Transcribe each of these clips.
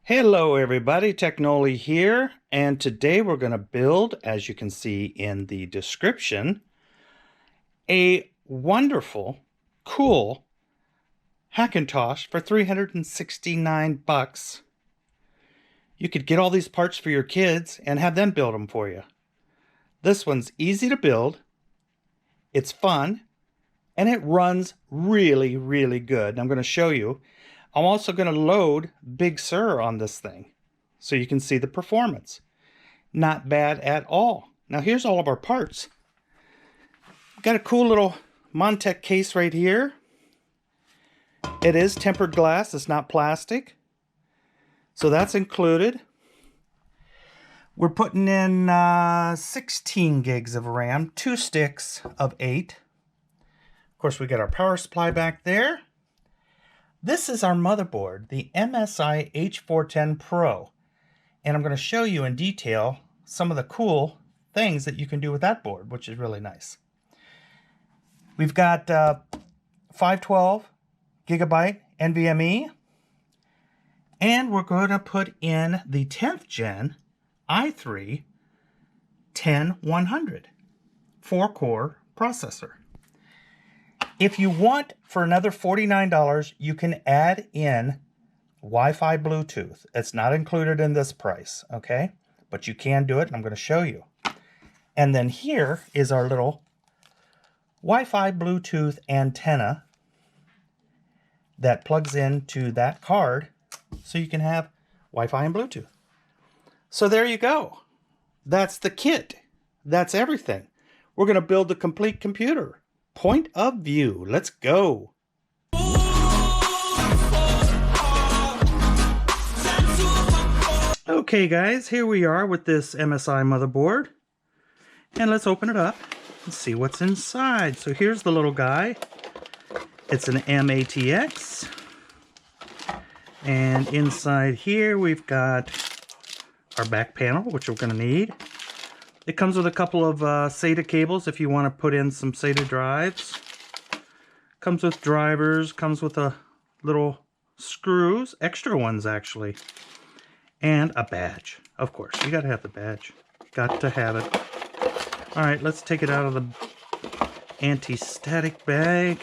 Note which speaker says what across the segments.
Speaker 1: Hello everybody, TechNolli here, and today we're going to build, as you can see in the description, a wonderful, cool Hackintosh for 369 bucks. You could get all these parts for your kids and have them build them for you. This one's easy to build, it's fun, and it runs really, really good. And I'm going to show you. I'm also going to load Big Sur on this thing so you can see the performance. Not bad at all. Now here's all of our parts. Got a cool little Montech case right here. It is tempered glass, it's not plastic. So that's included. We're putting in 16 gigs of RAM, 2 sticks of 8. Of course, we got our power supply back there. This is our motherboard, the MSI H410 Pro, and I'm going to show you in detail some of the cool things that you can do with that board, which is really nice. We've got 512 gigabyte NVMe, and we're going to put in the 10th gen i3 10100 4-core processor. If you want, for another $49, you can add in Wi-Fi Bluetooth. It's not included in this price, okay? But you can do it, and I'm going to show you. And then here is our little Wi-Fi Bluetooth antenna that plugs into that card so you can have Wi-Fi and Bluetooth. So there you go. That's the kit. That's everything. We're going to build the complete computer. Point of view. Let's go. Okay guys, here we are with this MSI motherboard. And let's open it up and see what's inside. So here's the little guy. It's an MATX. And inside here we've got our back panel, which we're going to need. It comes with a couple of SATA cables if you want to put in some SATA drives. Comes with drivers, comes with a little screws, extra ones actually, and a badge. Of course, you got to have the badge. Got to have it. All right, let's take it out of the anti-static bag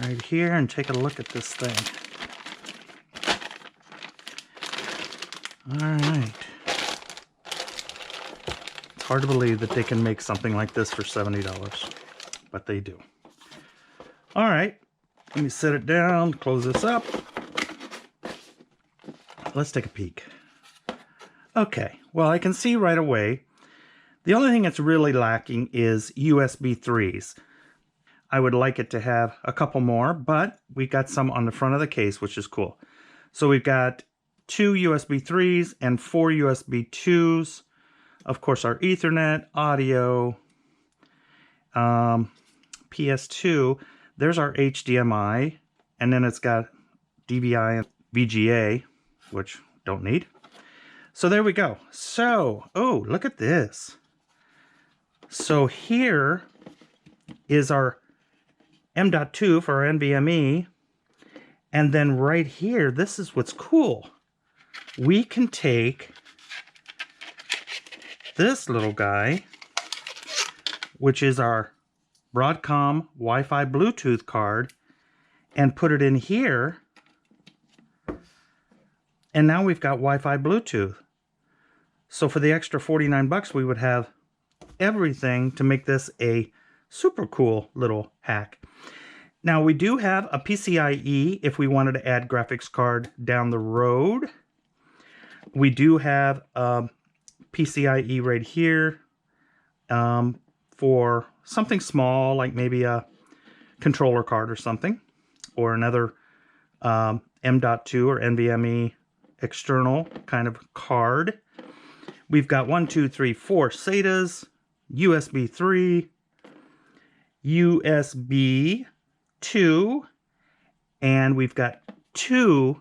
Speaker 1: right here and take a look at this thing. All right. Hard to believe that they can make something like this for $70, but they do. All right, let me set it down, close this up. Let's take a peek. Okay, well, I can see right away, the only thing that's really lacking is USB 3s. I would like it to have a couple more, but we got some on the front of the case, which is cool. So we've got 2 USB 3s and 4 USB 2s. Of course, our Ethernet, audio, PS2. There's our HDMI, and then it's got DVI and VGA, which don't need. So there we go. So, oh, look at this. So here is our M.2 for our NVMe, and then right here, this is what's cool. We can take this little guy, which is our Broadcom Wi-Fi Bluetooth card, and put it in here, and now we've got Wi-Fi Bluetooth. So for the extra 49 bucks, we would have everything to make this a super cool little hack. Now we do have a PCIe if we wanted to add graphics card down the road. We do have PCIe right here for something small, like maybe a controller card or something, or another M.2 or NVMe external kind of card. We've got 1, 2, 3, 4 SATAs, USB 3, USB 2, and we've got 2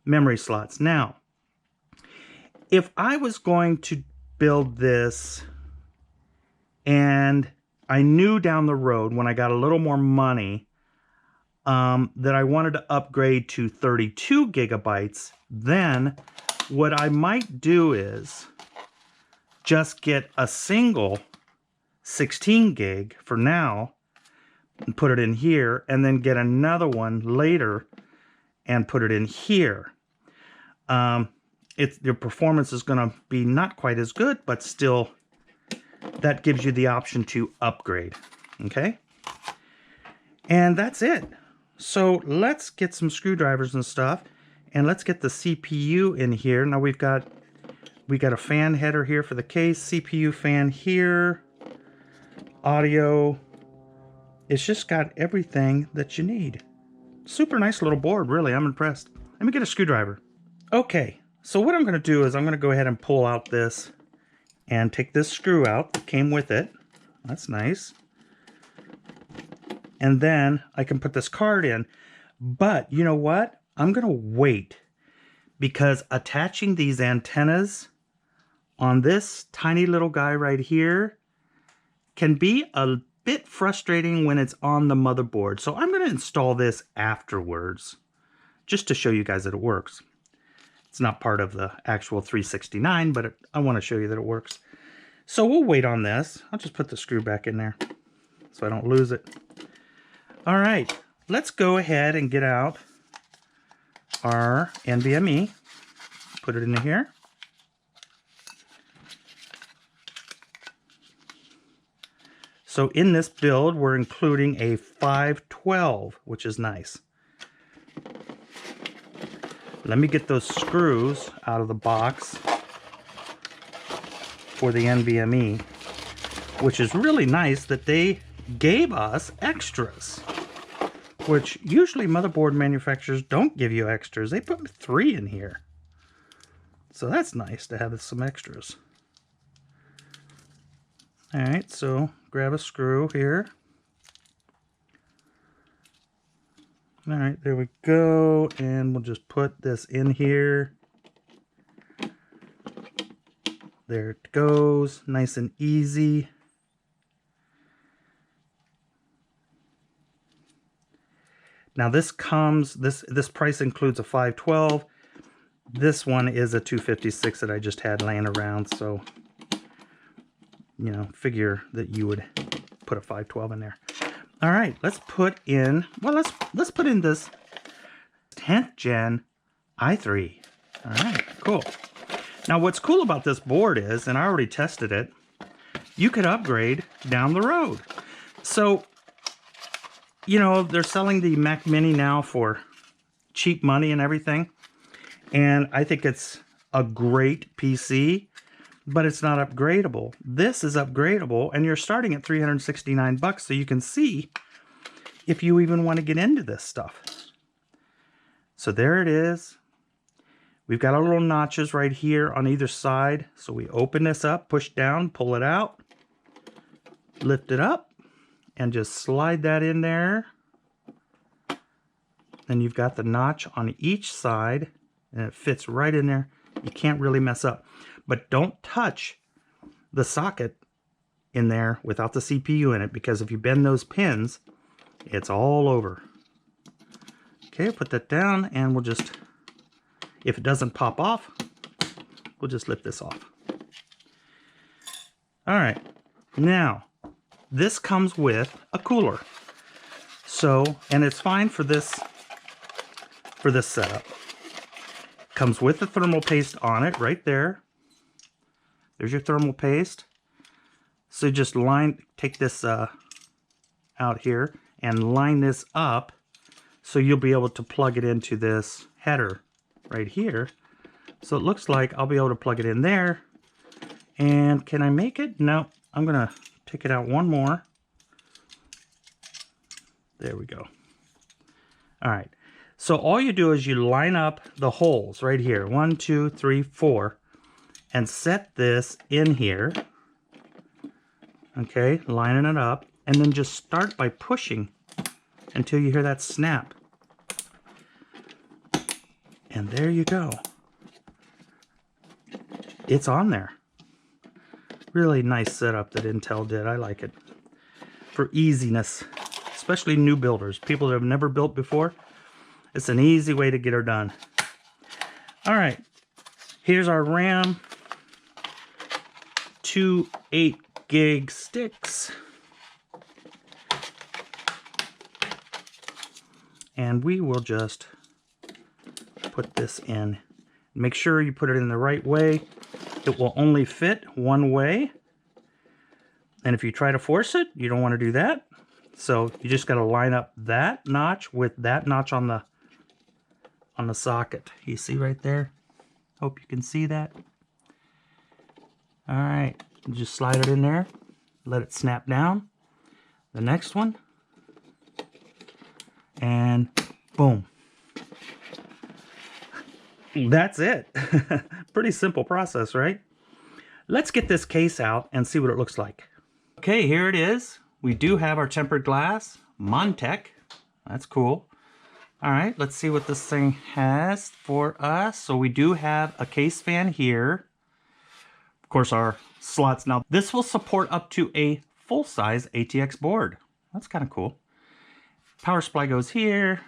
Speaker 1: memory slots. Now, if I was going to build this and I knew down the road when I got a little more money that I wanted to upgrade to 32 gigabytes, then what I might do is just get a single 16 gig for now and put it in here, and then get another one later and put it in here. Your performance is going to be not quite as good, but still that gives you the option to upgrade. Okay, and that's it. So let's get some screwdrivers and stuff, and let's get the CPU in here. Now we got a fan header here for the case, CPU fan here, audio. It's just got everything that you need. Super nice little board, really. I'm impressed. Let me get a screwdriver. Okay, so what I'm going to do is I'm going to go ahead and pull out this and take this screw out that came with it. That's nice. And then I can put this card in. But you know what? I'm going to wait, because attaching these antennas on this tiny little guy right here can be a bit frustrating when it's on the motherboard. So I'm going to install this afterwards, just to show you guys that it works. It's not part of the actual 369, but I want to show you that it works. So we'll wait on this. I'll just put the screw back in there so I don't lose it. All right, let's go ahead and get out our NVMe. Put it in here. So in this build, we're including a 512, which is nice. Let me get those screws out of the box for the NVMe, which is really nice that they gave us extras, which usually motherboard manufacturers don't give you extras. They put 3 in here. So that's nice to have some extras. All right, so grab a screw here. All right, there we go. And we'll just put this in here. There it goes, nice and easy. Now this comes, this price includes a 512. This one is a 256 that I just had laying around, so you know, figure that you would put a 512 in there. All right, let's put in, well, let's put in this 10th gen i3. All right, cool. Now what's cool about this board is, and I already tested it, you could upgrade down the road. So, you know, they're selling the Mac Mini now for cheap money and everything. And I think it's a great PC, but it's not upgradable. This is upgradable, and you're starting at 369 bucks, so you can see if you even want to get into this stuff. So there it is. We've got our little notches right here on either side. So we open this up, push down, pull it out, lift it up, and just slide that in there. Then you've got the notch on each side, and it fits right in there. You can't really mess up. But don't touch the socket in there without the CPU in it, because if you bend those pins, it's all over. Okay, put that down, and we'll just, if it doesn't pop off, we'll just lift this off. All right, now this comes with a cooler. So, and it's fine for this setup. Comes with the thermal paste on it right there. There's your thermal paste. So just take this out here and line this up, so you'll be able to plug it into this header right here. So it looks like I'll be able to plug it in there. And can I make it? No, I'm gonna take it out one more. There we go. All right, so all you do is you line up the holes right here, 1, 2, 3, 4, and set this in here. Okay, lining it up, and then just start by pushing until you hear that snap. And there you go. It's on there. Really nice setup that Intel did. I like it. For easiness, especially new builders, people that have never built before. It's an easy way to get her done. All right, here's our RAM. 2 8-gig sticks. And we will just put this in. Make sure you put it in the right way. It will only fit one way. And if you try to force it, you don't want to do that. So you just got to line up that notch with that notch on the socket. You see right there? Hope you can see that. All right, just slide it in there. Let it snap down. The next one. And boom. That's it. Pretty simple process, right? Let's get this case out and see what it looks like. Okay, here it is. We do have our tempered glass, Montech. That's cool. All right, let's see what this thing has for us. So we do have a case fan here. Of course, our slots. Now, this will support up to a full-size ATX board. That's kind of cool. Power supply goes here.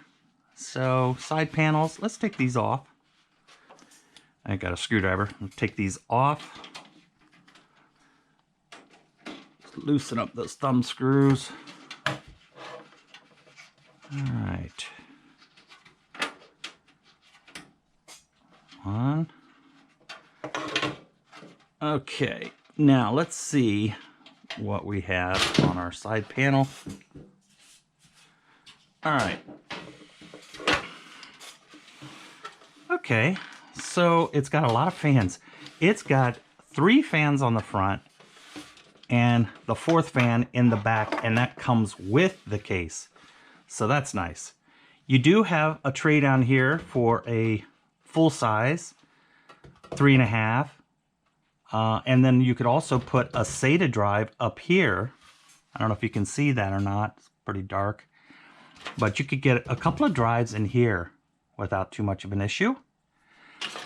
Speaker 1: So side panels, let's take these off. I got a screwdriver. Let's take these off. Loosen up those thumb screws. All right. One. Okay, now let's see what we have on our side panel. All right. Okay, so it's got a lot of fans. It's got 3 fans on the front and the 4th fan in the back, and that comes with the case. So that's nice. You do have a tray down here for a full size 3.5. And then you could also put a SATA drive up here. I don't know if you can see that or not. It's pretty dark. But you could get a couple of drives in here without too much of an issue.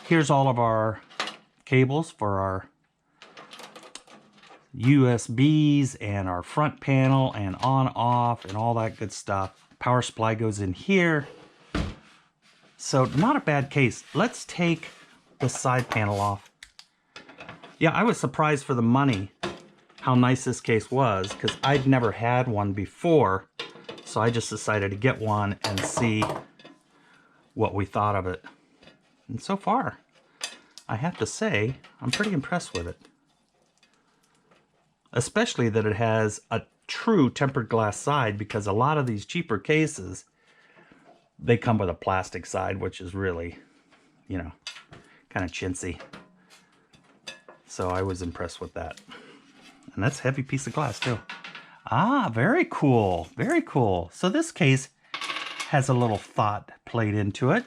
Speaker 1: Here's all of our cables for our USBs and our front panel and on, off, and all that good stuff. Power supply goes in here. So not a bad case. Let's take the side panel off. Yeah, I was surprised for the money how nice this case was, because I'd never had one before. So I just decided to get one and see what we thought of it. And so far, I have to say, I'm pretty impressed with it. Especially that it has a true tempered glass side, because a lot of these cheaper cases, they come with a plastic side, which is really, you know, kind of chintzy. So I was impressed with that. And that's a heavy piece of glass too. Ah, very cool. Very cool. So this case has a little thought played into it.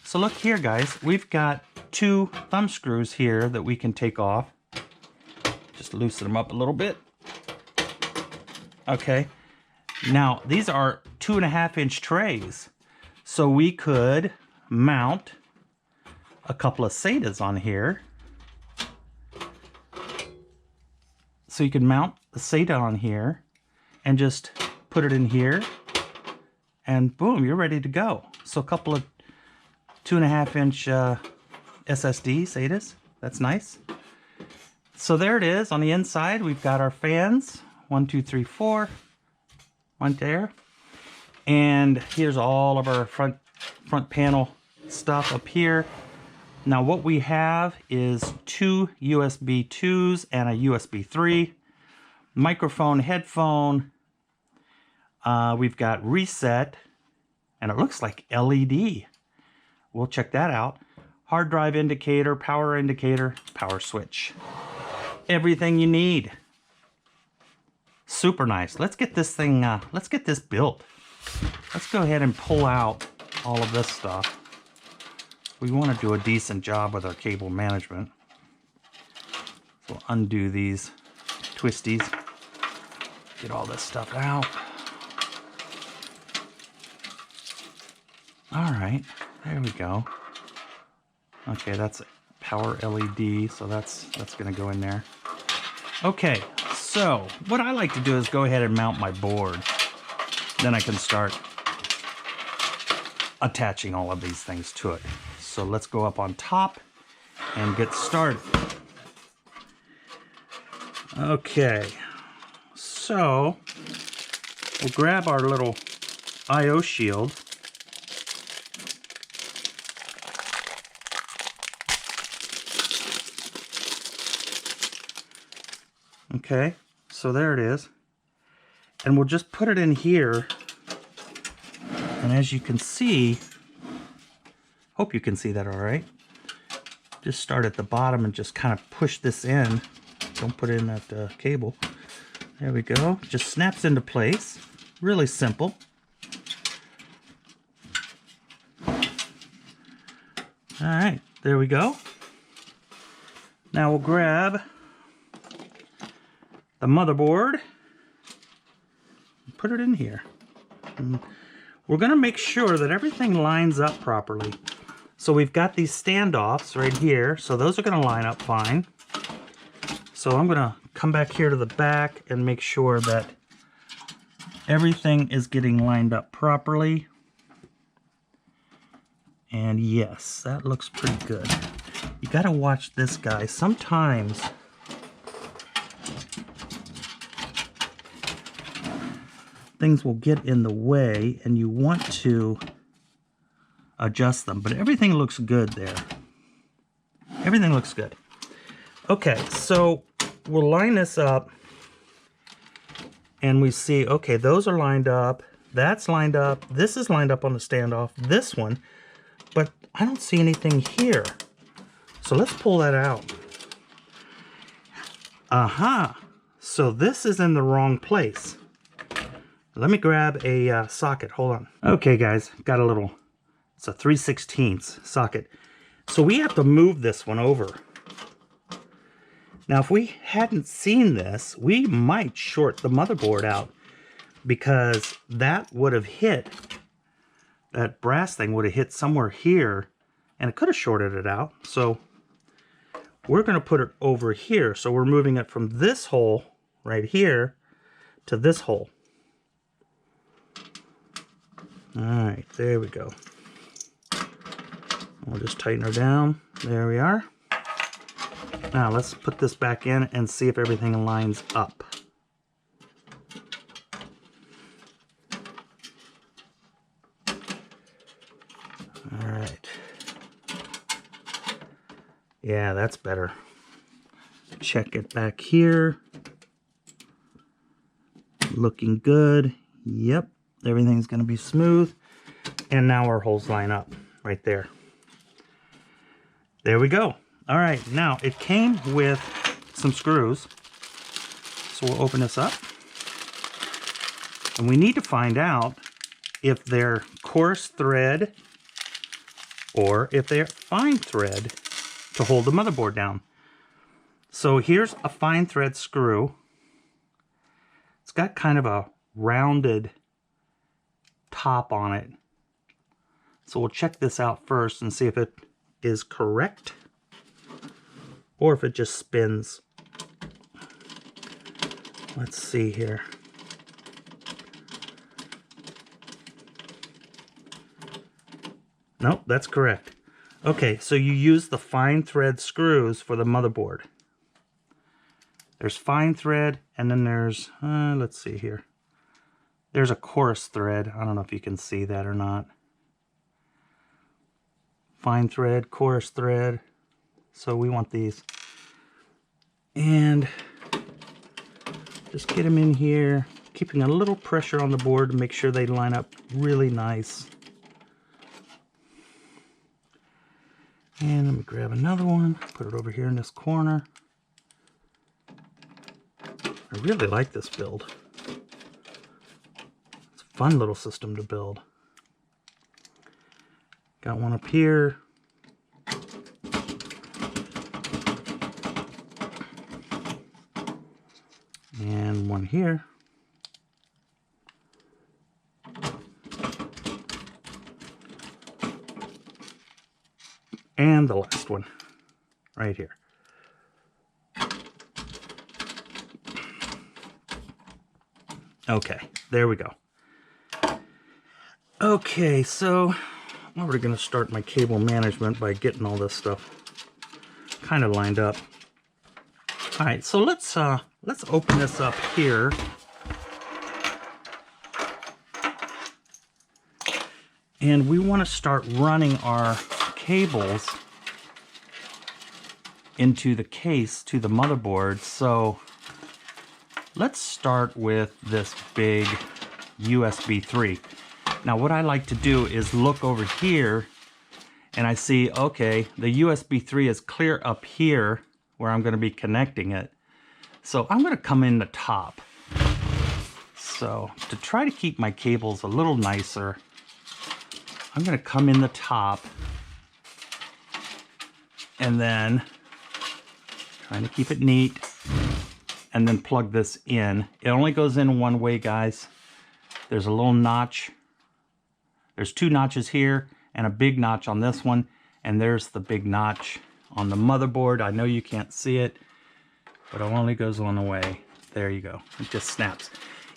Speaker 1: So look here, guys. We've got 2 thumb screws here that we can take off. Just loosen them up a little bit. Okay. Now, these are 2.5-inch trays. So we could mount a couple of SATAs on here. So you can mount the SATA on here and just put it in here, and boom, you're ready to go. So a couple of 2.5-inch SSD SATAs. That's nice. So there it is. On the inside, we've got our fans. 1, 2, 3, 4. Right there. And here's all of our front panel stuff up here. Now what we have is 2 USB 2s and a USB 3. Microphone, headphone. We've got reset. And it looks like LED. We'll check that out. Hard drive indicator, power switch. Everything you need. Super nice. Let's get this thing, let's get this built. Let's go ahead and pull out all of this stuff. We want to do a decent job with our cable management. So we'll undo these twisties. Get all this stuff out. All right, there we go. Okay, that's power LED, so that's gonna go in there. Okay, so what I like to do is go ahead and mount my board. then I can start attaching all of these things to it. So let's go up on top and get started. Okay, so we'll grab our little I/O shield. Okay, so there it is. And we'll just put it in here. And as you can see, hope you can see that all right. Just start at the bottom and just kind of push this in. Don't put it in that cable. There we go. Just snaps into place. Really simple. All right, there we go. Now we'll grab the motherboard and put it in here. And we're going to make sure that everything lines up properly. So we've got these standoffs right here, so those are going to line up fine. So I'm going to come back here to the back and make sure that everything is getting lined up properly. And yes, that looks pretty good. You got to watch this, guy. Sometimes things will get in the way and you want to adjust them, but everything looks good there. Everything looks good. Okay, so we'll line this up and we see, okay, those are lined up, that's lined up, this is lined up on the standoff, this one, but I don't see anything here. So let's pull that out. Aha, so this is in the wrong place. Let me grab a socket, hold on. Okay guys, got a little, it's a 3/16 socket. So we have to move this one over. Now if we hadn't seen this, we might short the motherboard out because that would have hit, that brass thing would have hit somewhere here and it could have shorted it out. So we're gonna put it over here. So we're moving it from this hole right here to this hole. All right, there we go. We'll just tighten her down. There we are. Now let's put this back in and see if everything lines up. All right. Yeah, that's better. Check it back here. Looking good. Yep. Everything's going to be smooth. And now our holes line up right there. There we go. All right, now it came with some screws. So we'll open this up. And we need to find out if they're coarse thread or if they're fine thread to hold the motherboard down. So here's a fine thread screw. It's got kind of a rounded top on it. So we'll check this out first and see if it is correct or if it just spins. Let's see here. Nope, that's correct. Okay, so you use the fine thread screws for the motherboard. There's fine thread and then there's, let's see here. There's a coarse thread. I don't know if you can see that or not. Fine thread, coarse thread. So we want these. And just get them in here, keeping a little pressure on the board to make sure they line up really nice. And let me grab another one, put it over here in this corner. I really like this build. It's a fun little system to build. Got one up here. And one here. And the last one right here. Okay, there we go. Okay, so I'm already going to start my cable management by getting all this stuff kind of lined up. All right, so let's open this up here. And we want to start running our cables into the case to the motherboard. So let's start with this big USB 3. Now what I like to do is look over here and I see, okay, the USB 3 is clear up here where I'm going to be connecting it. So I'm going to come in the top. So to try to keep my cables a little nicer, I'm going to come in the top and then trying to keep it neat and then plug this in. It only goes in one way, guys. There's a little notch. There's two notches here and a big notch on this one, and there's the big notch on the motherboard. I know you can't see it, but it only goes one way. There you go. It just snaps.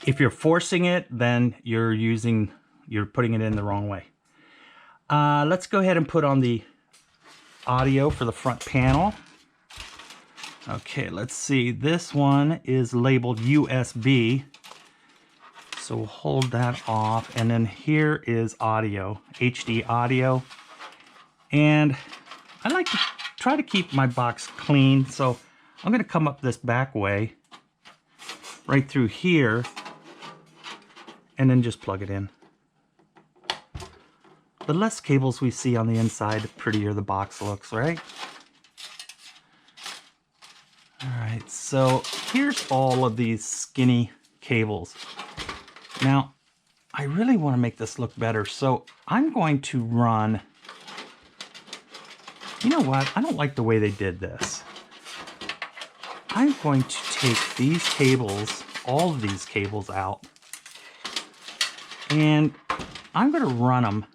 Speaker 1: If you're forcing it, then you're putting it in the wrong way. Let's go ahead and put on the audio for the front panel. Okay, let's see. This one is labeled USB. So we'll hold that off. And then here is audio, HD audio. And I like to try to keep my box clean. So I'm going to come up this back way, right through here, and then just plug it in. The less cables we see on the inside, the prettier the box looks, right? All right, so here's all of these skinny cables. Now, I really want to make this look better, so I'm going to run... You know what? I don't like the way they did this. I'm going to take these cables, all of these cables out, and I'm going to run them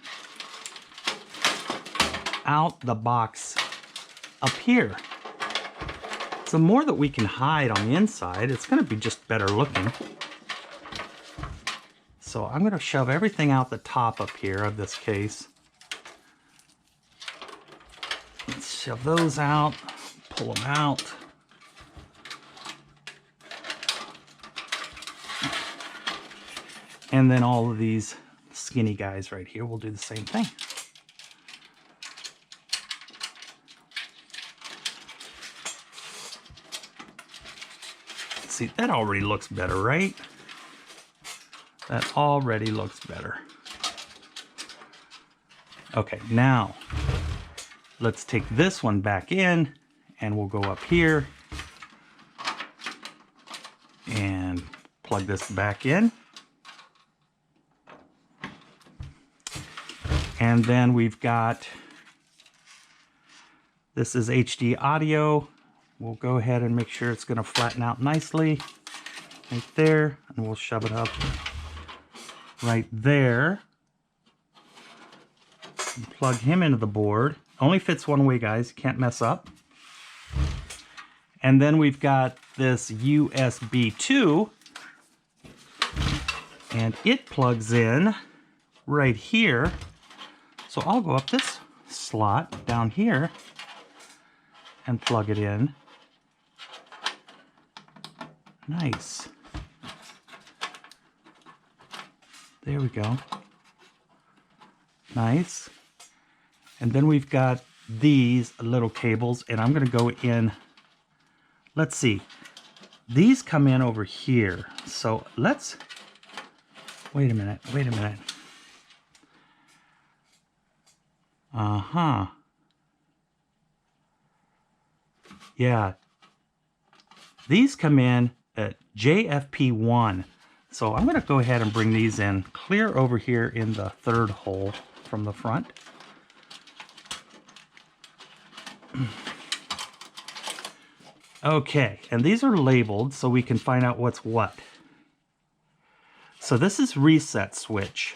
Speaker 1: out the box up here. The more that we can hide on the inside, it's going to be just better looking. So I'm going to shove everything out the top up here of this case. Let's shove those out, pull them out. And then all of these skinny guys right here will do the same thing. See, that already looks better, right? That already looks better. Okay, now let's take this one back in and we'll go up here and plug this back in. And then we've got, this is HD audio. We'll go ahead and make sure it's going to flatten out nicely right there, and we'll shove it up right there. And plug him into the board. Only fits one way, guys. Can't mess up. And then we've got this USB 2, and it plugs in right here. So I'll go up this slot down here and plug it in. Nice. There we go. Nice. And then we've got these little cables, and I'm going to go in. Let's see. These come in over here. So let's... Wait a minute. Wait a minute. Uh-huh. Yeah. These come in at JFP1. So I'm going to go ahead and bring these in clear over here in the third hole from the front. Okay, and these are labeled so we can find out what's what. So this is reset switch.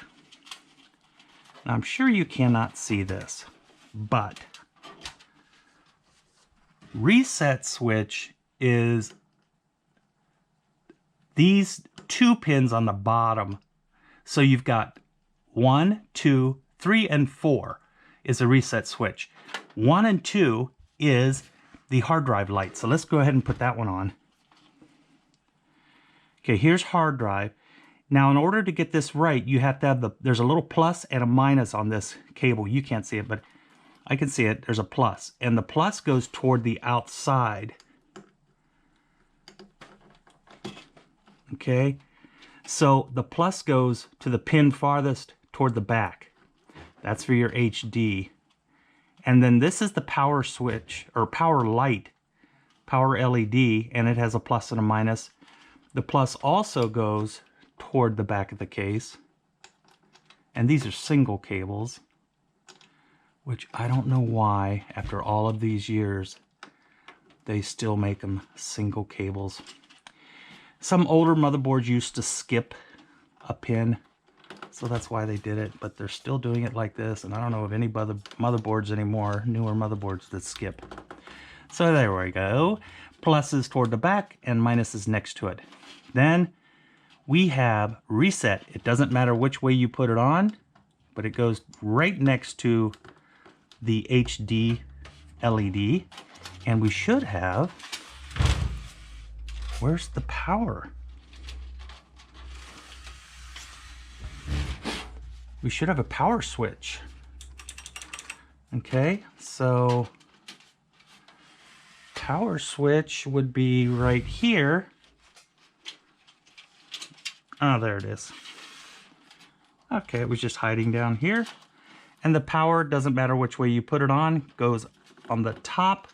Speaker 1: Now, I'm sure you cannot see this, but reset switch is these two pins on the bottom. So you've got 1, 2, 3, and 4 is a reset switch. 1 and 2 is the hard drive light. So let's go ahead and put that one on. Okay, here's hard drive. Now, in order to get this right, you have to have there's a little plus and a minus on this cable. You can't see it, but I can see it. There's a plus, and the plus goes toward the outside. Okay, so the plus goes to the pin farthest toward the back. That's for your HD. And then this is the power switch, or power light, power LED, and it has a plus and a minus. The plus also goes toward the back of the case. And these are single cables, which I don't know why, after all of these years, they still make them single cables. Some older motherboards used to skip a pin, so that's why they did it, but they're still doing it like this, and I don't know of any motherboards anymore, newer motherboards that skip. So there we go. Plus is toward the back, and minus is next to it. Then we have reset. It doesn't matter which way you put it on, but it goes right next to the HD LED, and we should have, where's the power? We should have a power switch. Okay, so power switch would be right here. Oh, there it is. Okay, it was just hiding down here. And the power, doesn't matter which way you put it on, goes on the top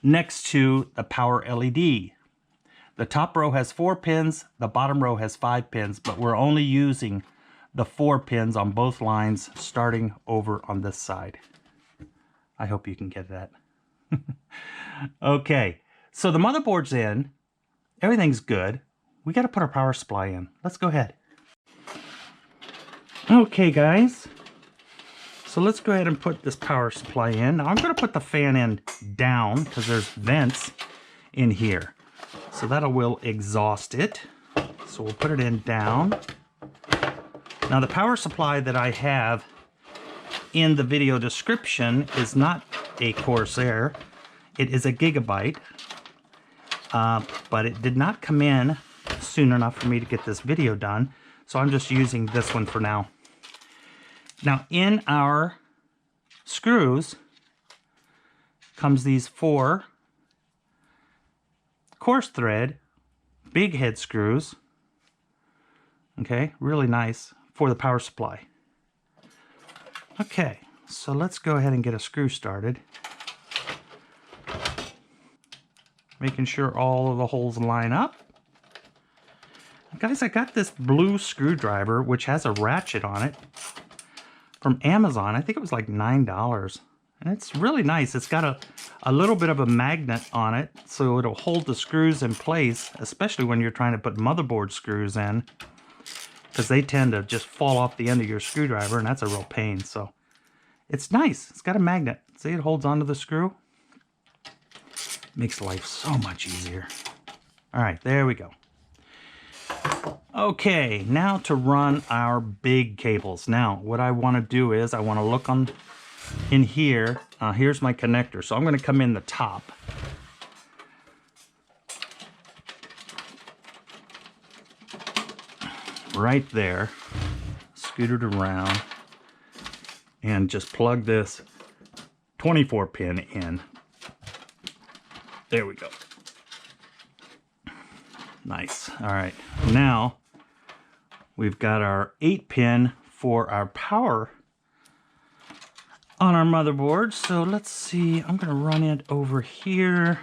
Speaker 1: next to the power LED. The top row has 4 pins, the bottom row has 5 pins, but we're only using the 4 pins on both lines starting over on this side. I hope you can get that. Okay, so the motherboard's in, everything's good. We got to put our power supply in. Let's go ahead. Okay, guys. So let's go ahead and put this power supply in. Now I'm going to put the fan in down because there's vents in here. So that will exhaust it. So we'll put it in down. Now the power supply that I have in the video description is not a Corsair. It is a Gigabyte. But it did not come in soon enough for me to get this video done. So I'm just using this one for now. Now in our screws comes these 4 coarse thread big head screws. Okay, really nice for the power supply. Okay, so let's go ahead and get a screw started. Making sure all of the holes line up. Guys, I got this blue screwdriver, which has a ratchet on it, from Amazon. I think it was like $9. And it's really nice. It's got a little bit of a magnet on it, so it'll hold the screws in place, especially when you're trying to put motherboard screws in, because they tend to just fall off the end of your screwdriver, and that's a real pain. So it's nice. It's got a magnet. See, it holds onto the screw. Makes life so much easier. All right, there we go. Okay, now to run our big cables. Now, what I want to do is I want to look in here. Here's my connector, so I'm going to come in the top. Right there. Scoot it around and just plug this 24 pin in. There we go. Nice. All right. Now we've got our 8 pin for our power on our motherboard. So let's see. I'm going to run it over here.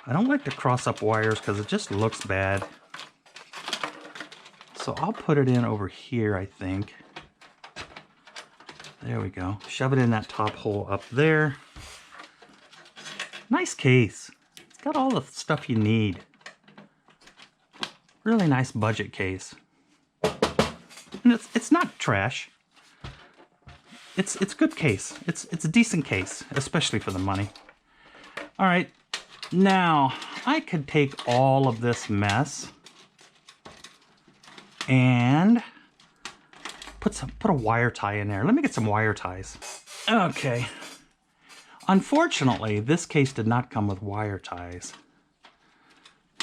Speaker 1: I don't like to cross up wires because it just looks bad. So I'll put it in over here, I think. There we go. Shove it in that top hole up there. Nice case. It's got all the stuff you need. Really nice budget case. And it's not trash. It's a good case. It's a decent case, especially for the money. All right. Now, I could take all of this mess And put a wire tie in there. Let me get some wire ties. Okay. Unfortunately, this case did not come with wire ties.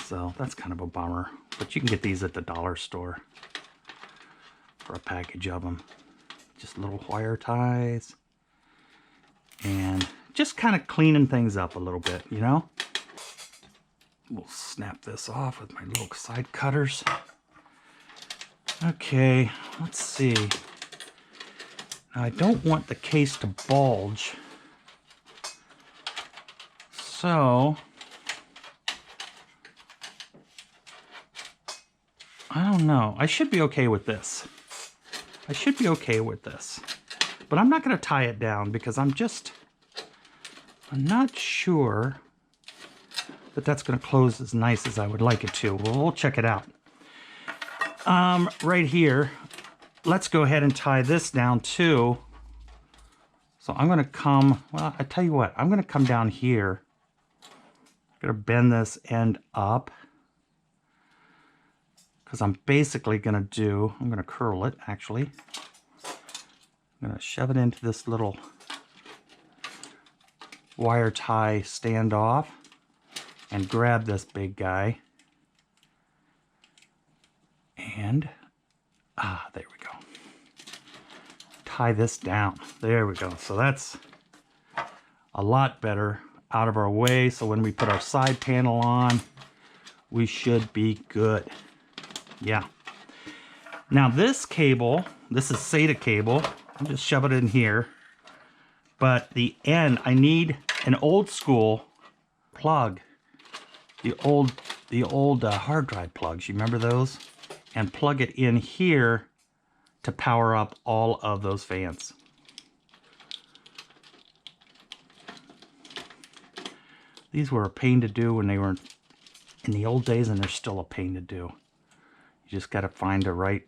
Speaker 1: So that's kind of a bummer. But you can get these at the dollar store for a package of them. Just little wire ties. And just kind of cleaning things up a little bit, you know? We'll snap this off with my little side cutters. Okay, let's see. Now, I don't want the case to bulge. So, I don't know. I should be okay with this. I should be okay with this. But I'm not going to tie it down because I'm not sure that that's going to close as nice as I would like it to. Well, we'll check it out. Right here, let's go ahead and tie this down too. So I'm going to come, well, I tell you what, I'm going to come down here. I'm going to bend this end up. Because I'm basically going to do, I'm going to curl it actually. I'm going to shove it into this little wire tie standoff and grab this big guy. And, there we go. Tie this down. There we go. So that's a lot better out of our way. So when we put our side panel on, we should be good. Yeah. Now this cable, this is SATA cable. I'll just shove it in here. But the end, I need an old school plug. The old hard drive plugs. You remember those? And plug it in here to power up all of those fans. These were a pain to do when they were in the old days, and they're still a pain to do. You just got to find the right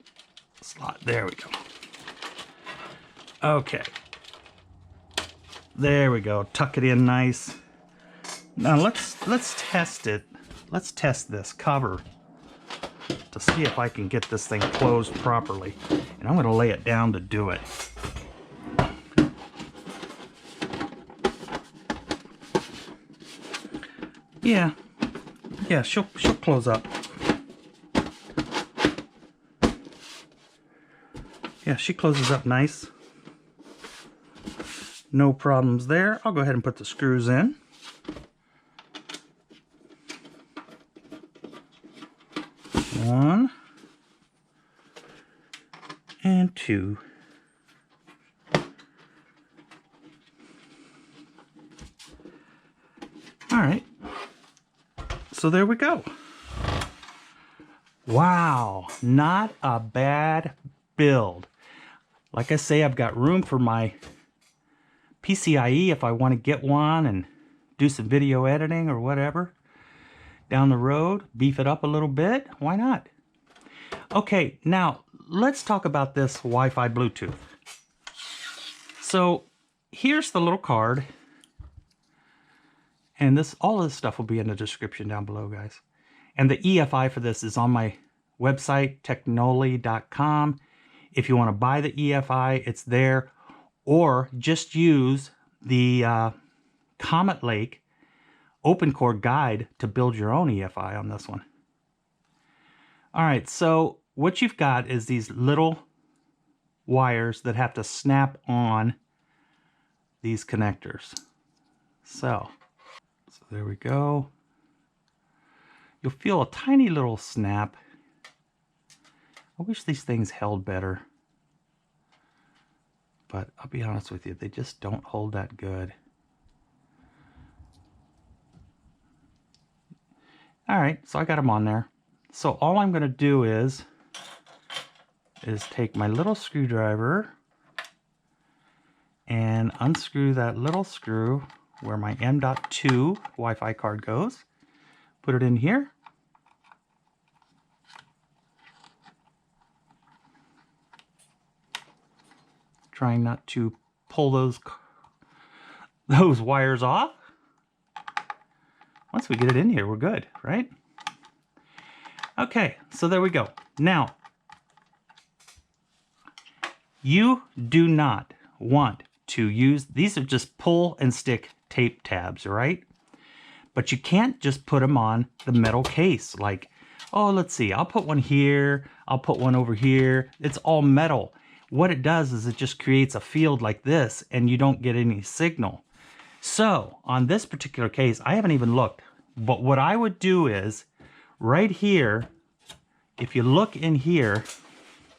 Speaker 1: slot. There we go. Okay. There we go. Tuck it in nice. Now let's test it. Let's test this cover to see if I can get this thing closed properly. And I'm going to lay it down to do it. Yeah, she'll close up. Yeah, she closes up nice. No problems there. I'll go ahead and put the screws in. One and two. All right. So there we go. Wow, not a bad build. Like I say, I've got room for my PCIe if I want to get one and do some video editing or whatever down the road, beef it up a little bit. Why not? Okay, now let's talk about this Wi-Fi Bluetooth. So here's the little card. And all of this stuff will be in the description down below, guys. And the EFI for this is on my website, TechNolli.com. If you want to buy the EFI, it's there. Or just use the Comet Lake Open Core Guide to build your own EFI on this one. All right, so what you've got is these little wires that have to snap on these connectors. So there we go. You'll feel a tiny little snap. I wish these things held better. But I'll be honest with you, they just don't hold that good. All right, so I got them on there. So all I'm going to do is take my little screwdriver and unscrew that little screw where my M.2 Wi-Fi card goes. Put it in here. Trying not to pull those wires off. Once we get it in here, we're good, right? Okay, so there we go. Now, You do not want to use, these are just pull and stick tape tabs, right? But you can't just put them on the metal case. Like, oh, let's see, I'll put one here, I'll put one over here. It's all metal. What it does is it just creates a field like this and you don't get any signal. So on this particular case, I haven't even looked, but what I would do is right here, if you look in here,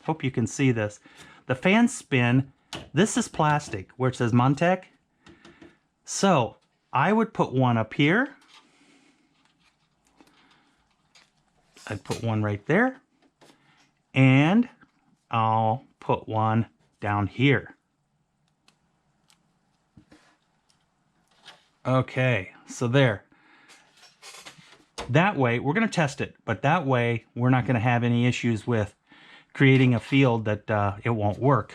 Speaker 1: hope you can see this, the fan spin, this is plastic where it says Montec. So I would put one up here. I'd put one right there. And I'll put one down here. Okay, so there. That way, we're going to test it, but that way we're not going to have any issues with creating a field that it won't work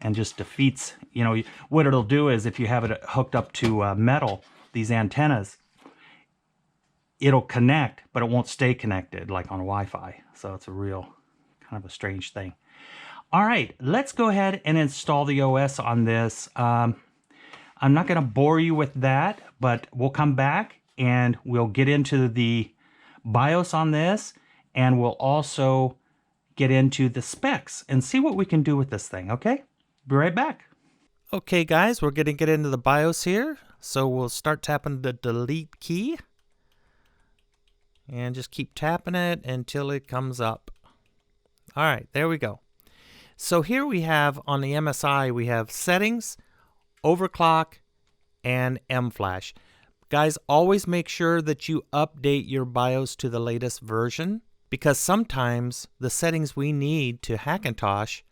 Speaker 1: and just defeats, you know, what it'll do is if you have it hooked up to metal, these antennas, it'll connect, but it won't stay connected like on Wi-Fi. So it's a real kind of a strange thing. All right, let's go ahead and install the OS on this. I'm not going to bore you with that, but we'll come back and we'll get into the BIOS on this, and we'll also get into the specs and see what we can do with this thing, okay? Be right back. Okay, guys, we're going to get into the BIOS here. So we'll start tapping the delete key. And just keep tapping it until it comes up. All right, there we go. So here we have on the MSI, we have settings, overclock, and M-Flash. Guys, always make sure that you update your BIOS to the latest version, because sometimes the settings we need to Hackintosh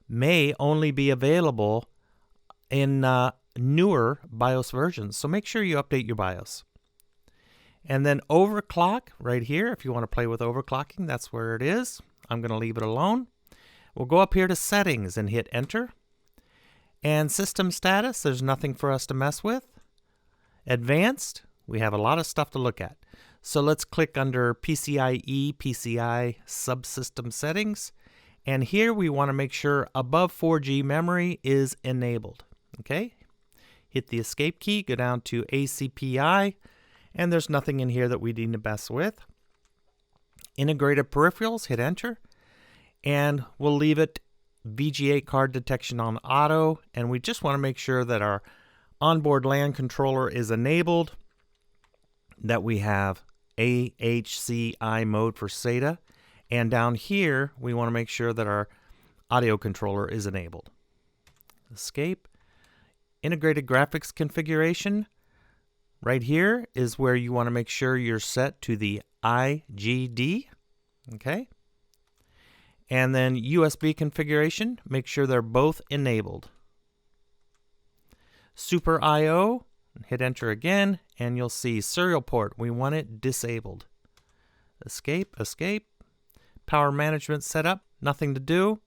Speaker 1: may only be available in newer BIOS versions. So make sure you update your BIOS. And then overclock right here. If you want to play with overclocking, that's where it is. I'm going to leave it alone. We'll go up here to settings and hit enter. And system status, there's nothing for us to mess with. Advanced, we have a lot of stuff to look at. So let's click under PCIe, PCI subsystem settings. And here we want to make sure above 4G memory is enabled. Okay? Hit the escape key, go down to ACPI, and there's nothing in here that we need to mess with. Integrated peripherals, hit enter, and we'll leave it VGA card detection on auto, and we just want to make sure that our onboard LAN controller is enabled, that we have AHCI mode for SATA, and down here we want to make sure that our audio controller is enabled. Escape. Integrated graphics configuration. Right here is where you want to make sure you're set to the IGD. Okay. And then USB configuration, make sure they're both enabled. Super I/O, hit enter again, and you'll see serial port. We want it disabled. Escape, escape. Power management setup, nothing to do.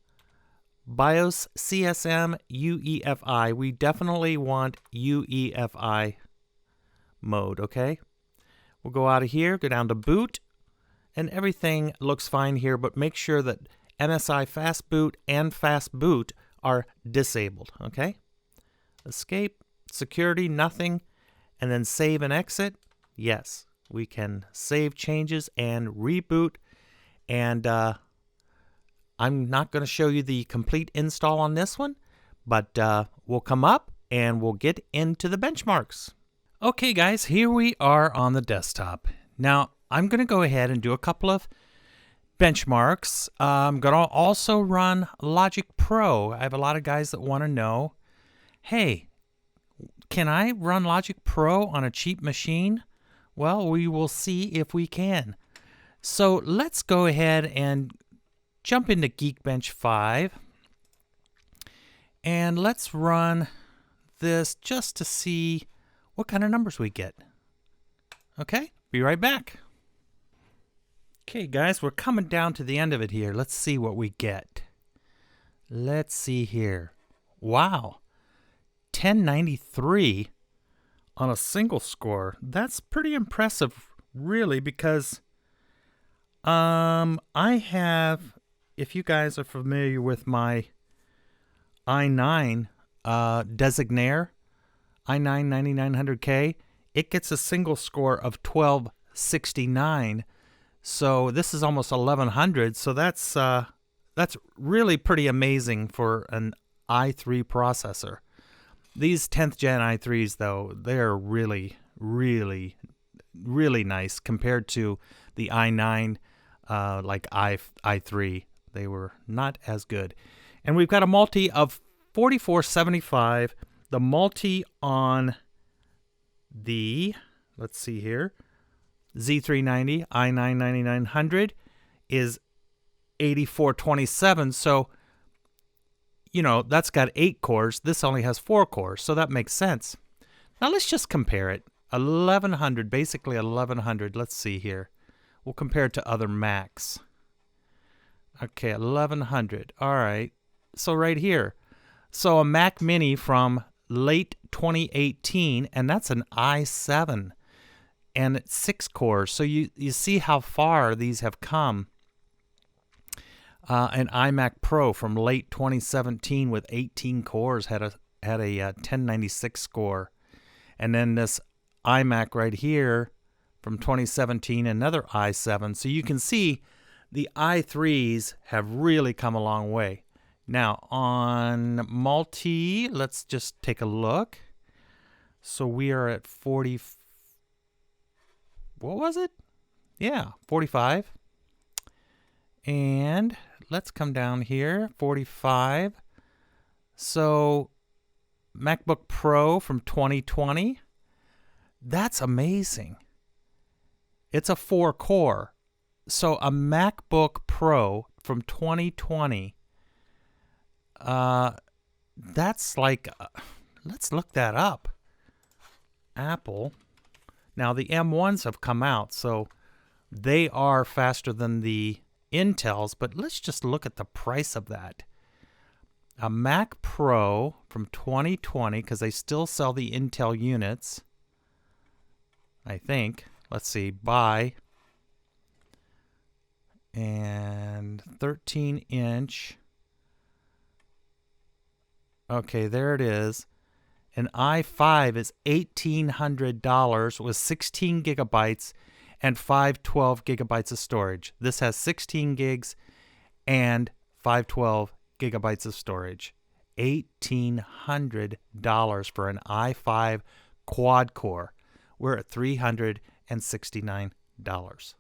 Speaker 1: BIOS CSM UEFI. We definitely want UEFI mode, okay? We'll go out of here, go down to boot, and everything looks fine here, but make sure that MSI Fast Boot and Fast Boot are disabled, okay? Escape, security, nothing, and then save and exit. Yes, we can save changes and reboot, and I'm not going to show you the complete install on this one, but we'll come up and we'll get into the benchmarks. Okay guys, here we are on the desktop. Now I'm going to go ahead and do a couple of benchmarks. I'm going to also run Logic Pro. I have a lot of guys that want to know, hey, can I run Logic Pro on a cheap machine? Well, we will see if we can. So let's go ahead and jump into Geekbench 5. And let's run this just to see what kind of numbers we get. Okay, be right back. Okay, guys, we're coming down to the end of it here. Let's see what we get. Let's see here. Wow, 1093 on a single score. That's pretty impressive, really, because I have, if you guys are familiar with my i9 Designaire, i9 9900K, it gets a single score of 1269. So this is almost 1100. So that's really pretty amazing for an i3 processor. These 10th gen i3s, though, they're really, really, really nice compared to the i9, like i3. They were not as good. And we've got a multi of 4475. The multi on the, let's see here, Z390 i9 9900 is 8427. So, that's got 8 cores. This only has 4 cores, so that makes sense. Now let's just compare it. 1100, basically 1100. Let's see here. We'll compare it to other Macs. Okay, 1100. All right. So right here. So a Mac Mini from late 2018, and that's an i7, and it's 6 cores. So you see how far these have come. An iMac Pro from late 2017 with 18 cores had a 1096 score. And then this iMac right here from 2017, another i7. So you can see the i3s have really come a long way. Now on multi, let's just take a look. So we are at 40, what was it? Yeah, 45. And let's come down here, 45. So MacBook Pro from 2020, that's amazing. It's a 4-core. So a MacBook Pro from 2020, that's like, let's look that up. Apple. Now the M1s have come out, so they are faster than the Intels, but let's just look at the price of that. A Mac Pro from 2020, because they still sell the Intel units, I think. Let's see, buy. And 13-inch. Okay, there it is. An i5 is $1,800 with 16 gigabytes and 512 gigabytes of storage. This has 16 gigs and 512 gigabytes of storage. $1,800 for an i5 quad core. We're at $369.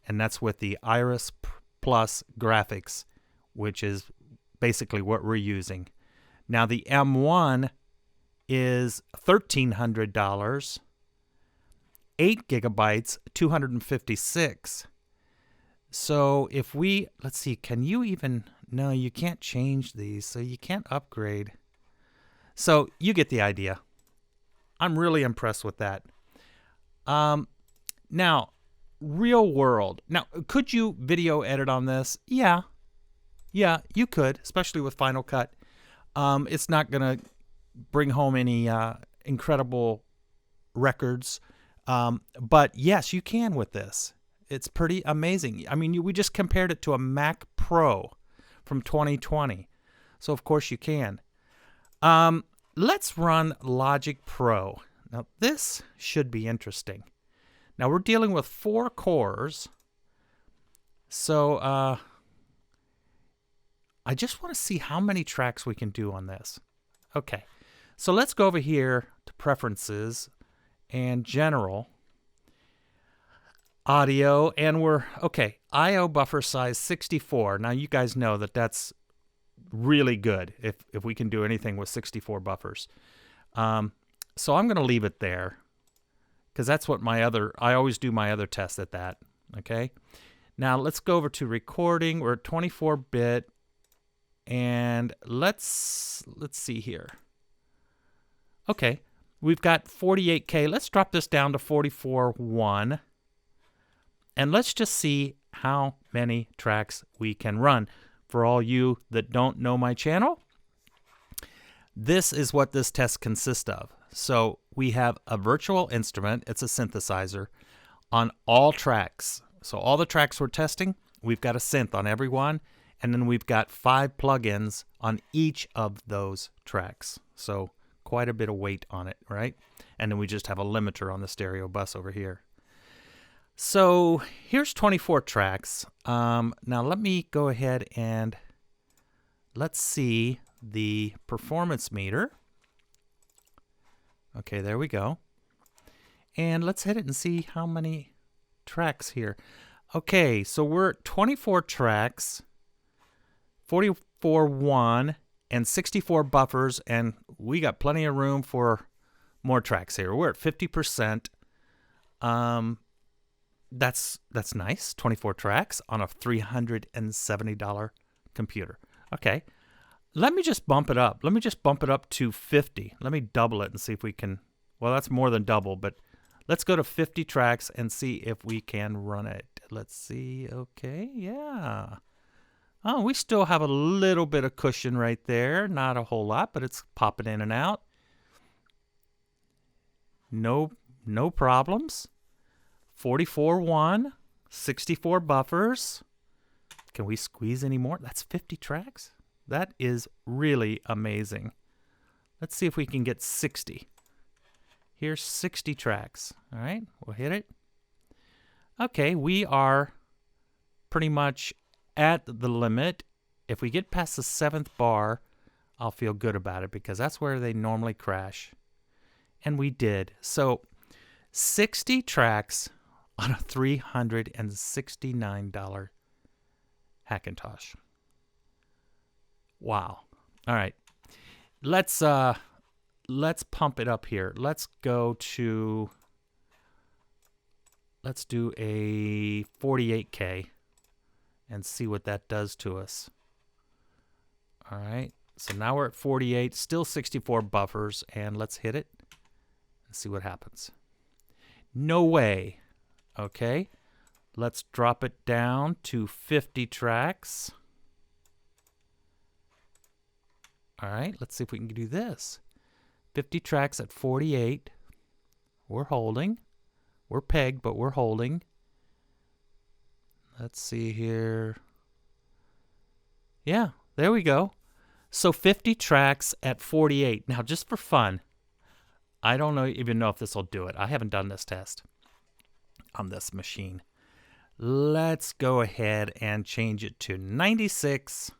Speaker 1: And that's with the Iris Plus graphics, which is basically what we're using. Now the M1 is $1,300. 8 gigabytes, 256. So if we, let's see, can you even, no, you can't change these, so you can't upgrade. So you get the idea. I'm really impressed with that. Now, real world. Now, could you video edit on this? Yeah, you could, especially with Final Cut. It's not going to bring home any incredible records. But yes, you can with this. It's pretty amazing. I mean, we just compared it to a Mac Pro from 2020. So of course you can. Let's run Logic Pro. Now this should be interesting. Now we're dealing with 4 cores. So I just want to see how many tracks we can do on this. Okay. So let's go over here to Preferences and General Audio, and we're okay. I/O buffer size 64. Now you guys know that that's really good if we can do anything with 64 buffers. So I'm going to leave it there because that's what I always do my other test at that. Okay. Now let's go over to recording. We're at 24-bit, and let's see here. Okay. We've got 48K. Let's drop this down to 44.1. And let's just see how many tracks we can run. For all you that don't know my channel, this is what this test consists of. So we have a virtual instrument. It's a synthesizer on all tracks. So all the tracks we're testing, we've got a synth on every one. And then we've got 5 plugins on each of those tracks. So quite a bit of weight on it, right? And then we just have a limiter on the stereo bus over here. So here's 24 tracks. Now let me go ahead and let's see the performance meter. Okay, there we go. And let's hit it and see how many tracks here. Okay, so we're at 24 tracks, 44.1, and 64 buffers, and we got plenty of room for more tracks here. We're at 50%. That's nice. 24 tracks on a $370 computer. Okay, let me just bump it up. Let me just bump it up to 50. Let me double it and see if we can. Well, that's more than double, but let's go to 50 tracks and see if we can run it. Let's see. Okay, yeah. Oh, we still have a little bit of cushion right there. Not a whole lot, but it's popping in and out. No problems. 44.1, 64 buffers. Can we squeeze any more? That's 50 tracks. That is really amazing. Let's see if we can get 60. Here's 60 tracks. All right, we'll hit it. Okay, we are pretty much at the limit. If we get past the 7th bar, I'll feel good about it because that's where they normally crash. And we did. So 60 tracks on a $369 Hackintosh. Wow. All right. Let's pump it up here. Let's do a 48K and see what that does to us. All right. So now we're at 48, still 64 buffers, and let's hit it and see what happens. No way. Okay. Let's drop it down to 50 tracks. All right, let's see if we can do this. 50 tracks at 48. We're holding. We're pegged, but we're holding. Let's see here. Yeah, there we go. So 50 tracks at 48. Now, just for fun, I don't even know if this will do it. I haven't done this test on this machine. Let's go ahead and change it to 96.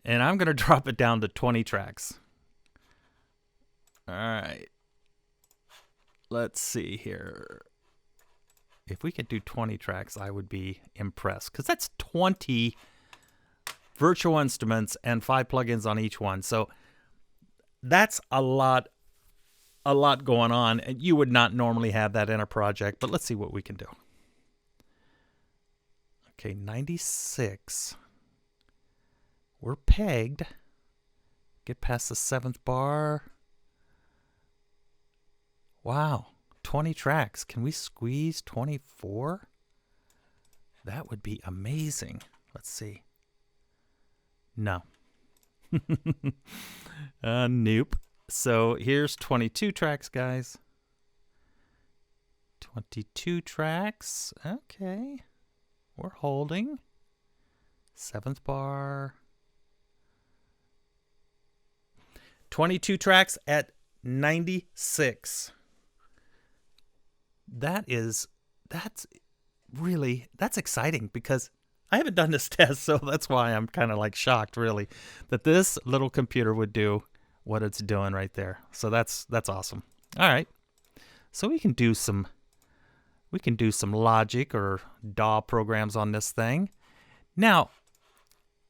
Speaker 1: And I'm going to drop it down to 20 tracks. All right. Let's see here. If we could do 20 tracks, I would be impressed. Because that's 20 virtual instruments and 5 plugins on each one. So that's a lot going on. And you would not normally have that in a project. But let's see what we can do. Okay, 96. We're pegged. Get past the 7th bar. Wow, 20 tracks. Can we squeeze 24? That would be amazing. Let's see. No. Nope. So here's 22 tracks, guys. 22 tracks. Okay. We're holding. 7th bar. 22 tracks at 96. That's exciting because I haven't done this test, so that's why I'm kind of like shocked really that this little computer would do what it's doing right there. So that's awesome. All right. So we can do some logic or DAW programs on this thing. Now,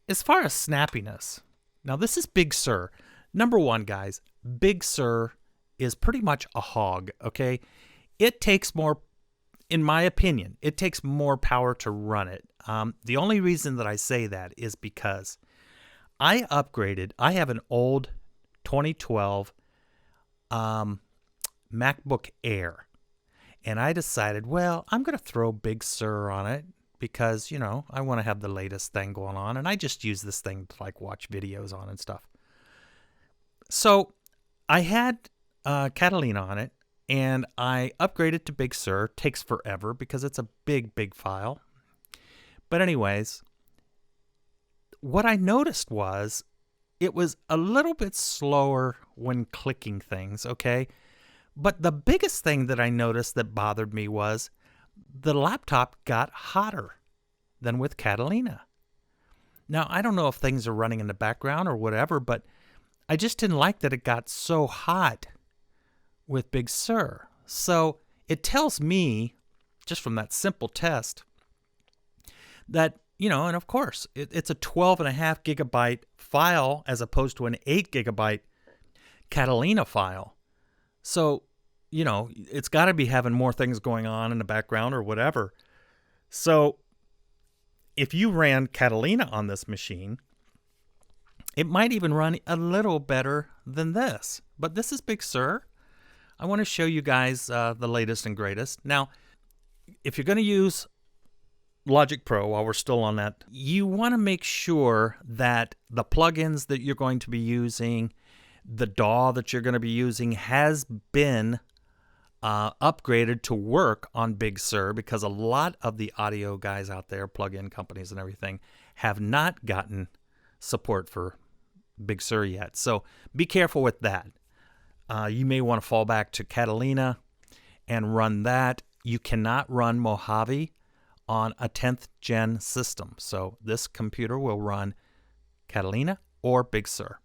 Speaker 1: as far as snappiness, now this is Big Sur. Number one, guys, Big Sur is pretty much a hog, okay? It takes more, in my opinion, it takes more power to run it. The only reason that I say that is because I upgraded. I have an old 2012 MacBook Air, and I decided, well, I'm going to throw Big Sur on it because, you know, I want to have the latest thing going on, and I just use this thing to, like, watch videos on and stuff. So I had Catalina on it, and I upgraded to Big Sur. Takes forever because it's a big file. But anyways, what I noticed was it was a little bit slower when clicking things, okay? But the biggest thing that I noticed that bothered me was the laptop got hotter than with Catalina. Now, I don't know if things are running in the background or whatever, but I just didn't like that it got so hot with Big Sur. So it tells me, just from that simple test, that, you know, and of course, it's a 12.5 gigabyte file as opposed to an 8 gigabyte Catalina file. So, you know, it's got to be having more things going on in the background or whatever. So if you ran Catalina on this machine, it might even run a little better than this. But this is Big Sur. I want to show you guys the latest and greatest. Now, if you're going to use Logic Pro, while we're still on that, you want to make sure that the plugins that you're going to be using, the DAW that you're going to be using has been upgraded to work on Big Sur, because a lot of the audio guys out there, plug-in companies and everything, have not gotten support for Big Sur yet. So be careful with that. You may want to fall back to Catalina and run that. You cannot run Mojave on a 10th gen system. So this computer will run Catalina or Big Sur.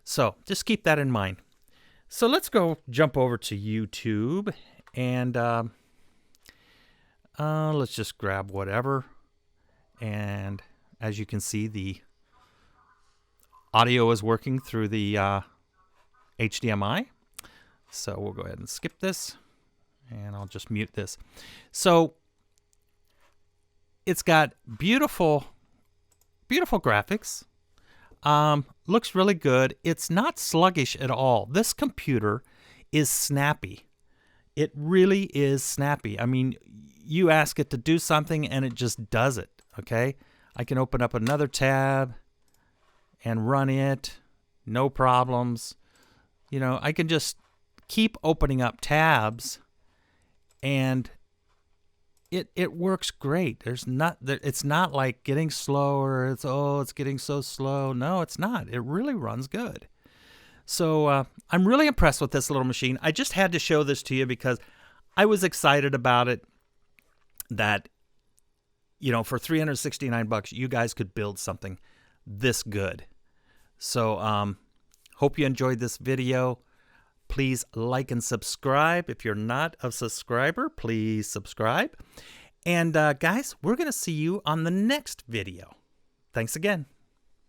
Speaker 1: So just keep that in mind. So let's go jump over to YouTube and let's just grab whatever. And as you can see, the audio is working through the HDMI. So we'll go ahead and skip this, and I'll just mute this. So it's got beautiful, beautiful graphics. Looks really good. It's not sluggish at all. This computer is snappy. It really is snappy. I mean, you ask it to do something and it just does it, okay? I can open up another tab and run it, no problems. You know, I can just keep opening up tabs and it works great. It's not like getting slower. It's getting so slow. No, it's not. It really runs good. So I'm really impressed with this little machine. I just had to show this to you because I was excited about it, that, you know, for $369, you guys could build something this good. So hope you enjoyed this video. Please like and subscribe. If you're not a subscriber, please subscribe. And guys, we're going to see you on the next video. Thanks again.